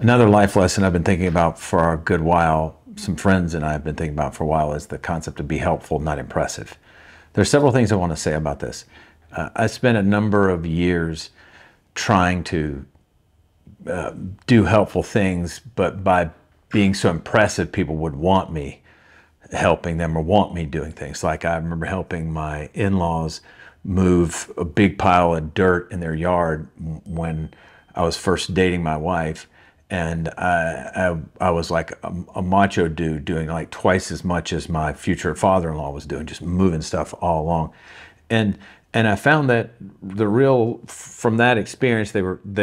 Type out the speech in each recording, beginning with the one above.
Another life lesson I've been thinking about for a good while, some friends and I have been thinking about for a while, is the concept of be helpful, not impressive. There's several things I want to say about this. I spent a number of years trying to do helpful things, but by being so impressive, people would want me helping them or want me doing things. Like I remember helping my in-laws move a big pile of dirt in their yard when I was first dating my wife. And I was like a macho dude doing like twice as much as my future father-in-law was doing, just moving stuff all along. And I found that from that experience, they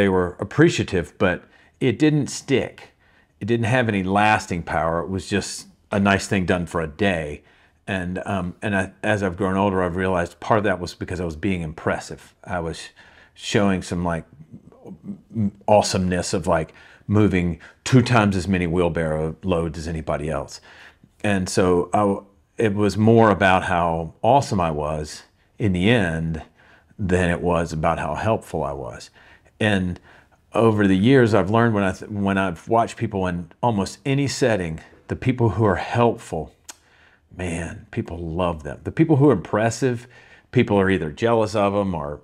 were appreciative, but it didn't stick. It didn't have any lasting power. It was just a nice thing done for a day. And as I've grown older, I've realized part of that was because I was being impressive. I was showing some like awesomeness of like moving 2 times as many wheelbarrow loads as anybody else. And so it was more about how awesome I was in the end than it was about how helpful I was. And over the years, I've learned when I've watched people in almost any setting, the people who are helpful, man, people love them. The people who are impressive, people are either jealous of them or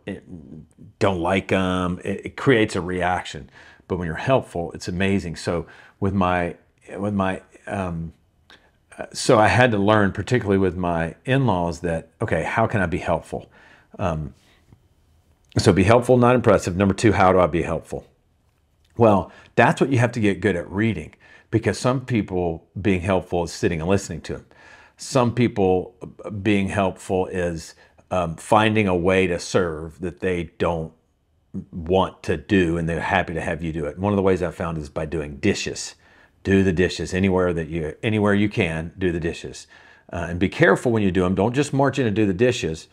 don't like them. It creates a reaction. But when you're helpful, it's amazing. So so I had to learn, particularly with my in-laws, that, okay, how can I be helpful? So be helpful, not impressive. Number 2, how do I be helpful? Well, that's what you have to get good at reading, because some people being helpful is sitting and listening to them. Some people being helpful is finding a way to serve that they don't want to do, and they're happy to have you do it. One of the ways I've found is by doing dishes. Do the dishes anywhere you can. Do the dishes, and be careful when you do them. Don't just march in and do the dishes.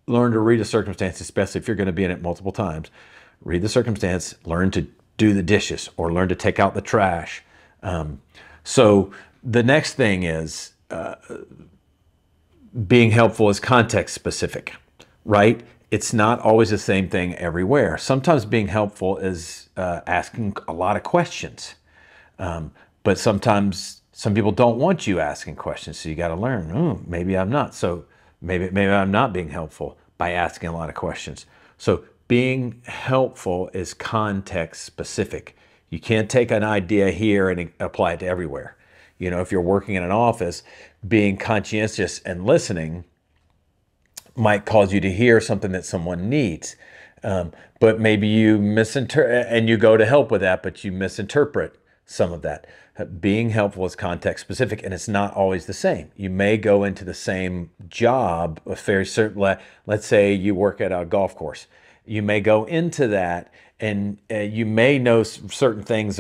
Learn to read a circumstance, especially if you're going to be in it multiple times. Read the circumstance. Learn to do the dishes, or learn to take out the trash. So the next thing is being helpful is context specific, right? It's not always the same thing everywhere. Sometimes being helpful is asking a lot of questions. But sometimes some people don't want you asking questions, so you got to learn, maybe I'm not. So maybe I'm not being helpful by asking a lot of questions. So being helpful is context specific. You can't take an idea here and apply it to everywhere. You know, if you're working in an office, being conscientious and listening might cause you to hear something that someone needs. But maybe you misinterpret, and you go to help with that, but you misinterpret some of that. Being helpful is context specific, and it's not always the same. You may go into the same job, let's say you work at a golf course. You may go into that, and you may know certain things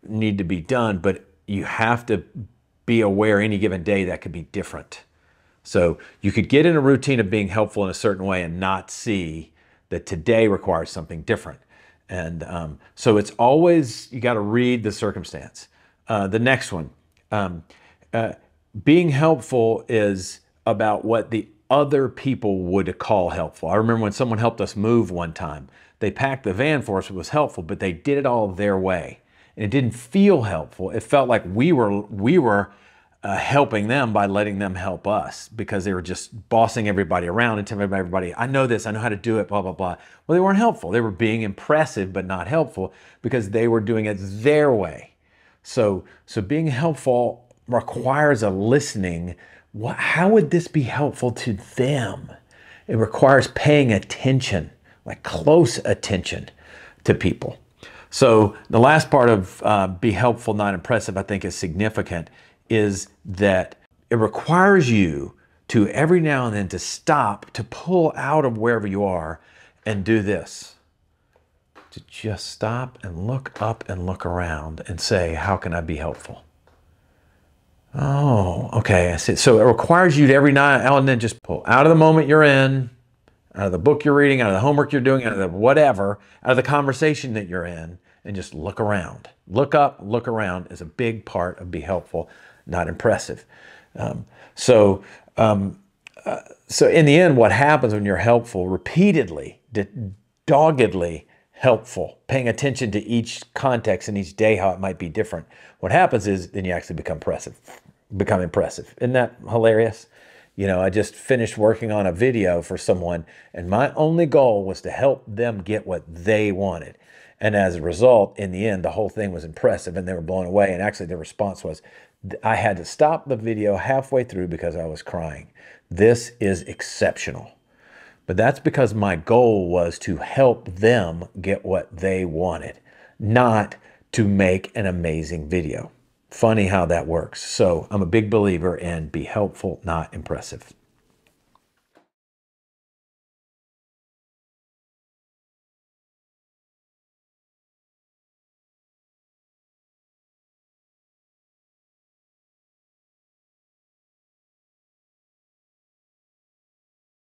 need to be done, but you have to be aware any given day that could be different. So you could get in a routine of being helpful in a certain way and not see that today requires something different. And so it's always, you got to read the circumstance. The next one, being helpful is about what the other people would call helpful. I remember when someone helped us move one time, they packed the van for us. It was helpful, but they did it all their way. And it didn't feel helpful. It felt like we were helping them by letting them help us, because they were just bossing everybody around and telling everybody, I know this, I know how to do it, blah, blah, blah. Well, they weren't helpful. They were being impressive, but not helpful, because they were doing it their way. So being helpful requires a listening. How would this be helpful to them? It requires paying attention, like close attention to people. So the last part of be helpful, not impressive, I think is significant, is that it requires you to every now and then to stop, to pull out of wherever you are and do this. To just stop and look up and look around and say, how can I be helpful? Oh, okay, I see. So it requires you to every now and then just pull out of the moment you're in, out of the book you're reading, out of the homework you're doing, out of the whatever, out of the conversation that you're in, and just look around. Look up, look around is a big part of be helpful, not impressive. So in the end, what happens when you're helpful repeatedly, doggedly helpful, paying attention to each context and each day, how it might be different. What happens is then you actually become impressive. Isn't that hilarious? You know, I just finished working on a video for someone, and my only goal was to help them get what they wanted. And as a result, in the end, the whole thing was impressive and they were blown away. And actually the response was, I had to stop the video halfway through because I was crying. This is exceptional. But that's because my goal was to help them get what they wanted, not to make an amazing video. Funny how that works. So I'm a big believer in be helpful, not impressive.